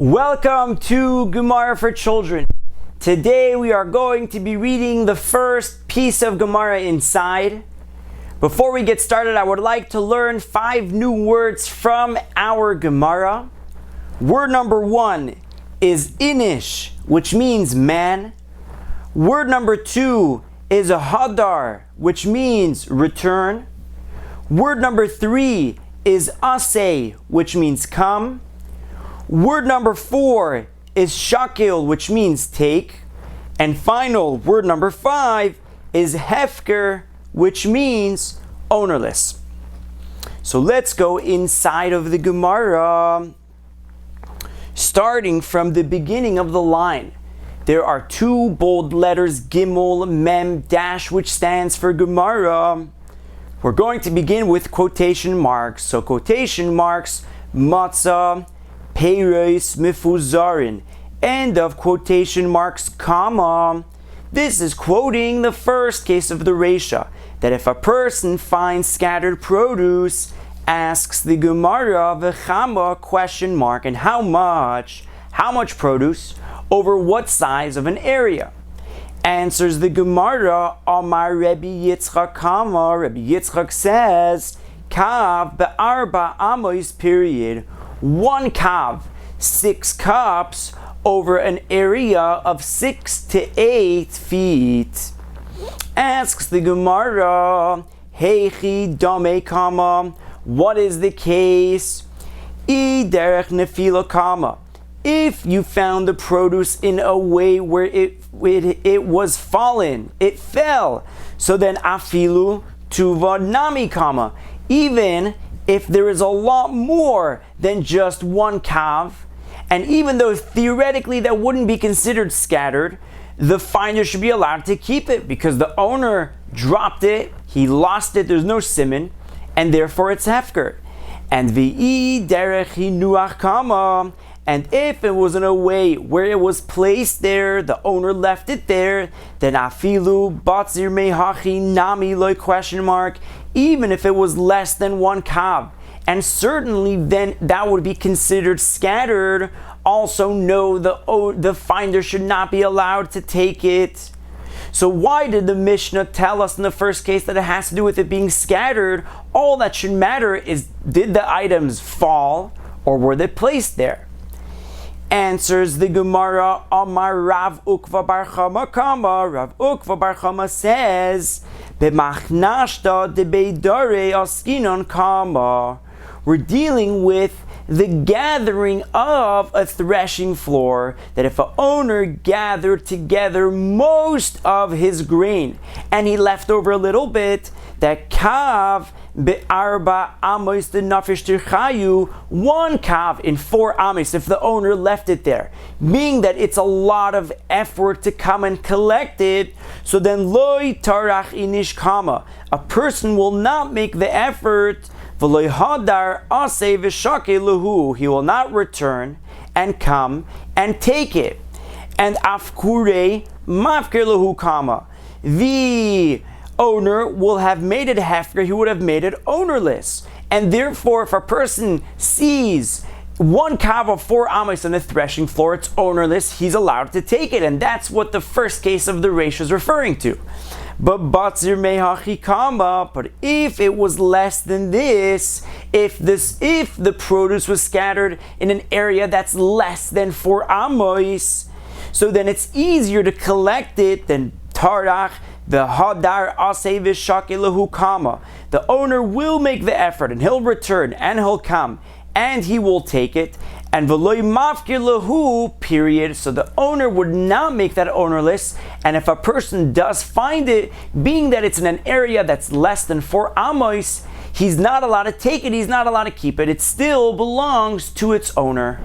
Welcome to Gemara for Children. Today we are going to be reading the first piece of Gemara inside. Before we get started, I would like to learn 5 new words from our Gemara. Word number 1 is inish, which means man. Word number 2 is a hadar, which means return. Word number 3 is asay, which means come. Word number 4 is shakil, which means take. And final, word number 5 is hefker, which means ownerless. So let's go inside of the Gemara. Starting from the beginning of the line, there are 2 bold letters, Gimel, Mem, Dash, which stands for Gemara. We're going to begin with quotation marks. So quotation marks, matzah, Peiros mifuzarin, end of quotation marks, comma. This is quoting the first case of the Reisha, that if a person finds scattered produce, asks the Gemara v'chama question mark, and how much produce, over what size of an area. Answers the Gemara, Amar Rabbi Yitzchak Kama, Rabbi Yitzchak says, Kav be'arba amos period, 1 kav, 6 cups, over an area of 6 to 8 feet. Asks the Gemara, Heichi dame kama, what is the case? I derech nefila kama, if you found the produce in a way where it was fallen, it fell, so then afilu tuva nami kama, even if there is a lot more than just 1 kav, and even though theoretically that wouldn't be considered scattered, the finder should be allowed to keep it because the owner dropped it, he lost it, there's no siman, and therefore it's hefker. And v'i derech hinuach kama, and if it was in a way where it was placed there, the owner left it there, then afilu batzir mehachi nami loy question mark, even if it was less than 1 kav, and certainly then that would be considered scattered. Also know the finder should not be allowed to take it. So why did the Mishnah tell us in the first case that it has to do with it being scattered? All that should matter is, did the items fall or were they placed there? Answers the Gemara, Amar Rav Ukva Bar Chama Kama. Rav Ukva Bar Chama says, B'machnashta debeidare askinon kama. We're dealing with the gathering of a threshing floor, that if an owner gathered together most of his grain and he left over a little bit, that kav be'arba amos the nafish tirchayu, 1 kav in 4 amos if the owner left it there, meaning that it's a lot of effort to come and collect it. So then loy tarach inish kama, a person will not make the effort. He will not return and come and take it. And afkure mafker lahu kama, the owner will have made it hefker, he would have made it ownerless. And therefore, if a person sees 1 kav of 4 amos on the threshing floor, it's ownerless, he's allowed to take it. And that's what the first case of the Reish is referring to. But batzir mehachi kama, but if it was less than this, if the produce was scattered in an area that's less than 4 amos, so then it's easier to collect it than tarach the hadar asay v'shakil kama. The owner will make the effort and he'll return and he'll come and he will take it. And v'loy mafkir lahu, period. So the owner would not make that ownerless. And if a person does find it, being that it's in an area that's less than 4 amos, he's not allowed to take it, he's not allowed to keep it. It still belongs to its owner.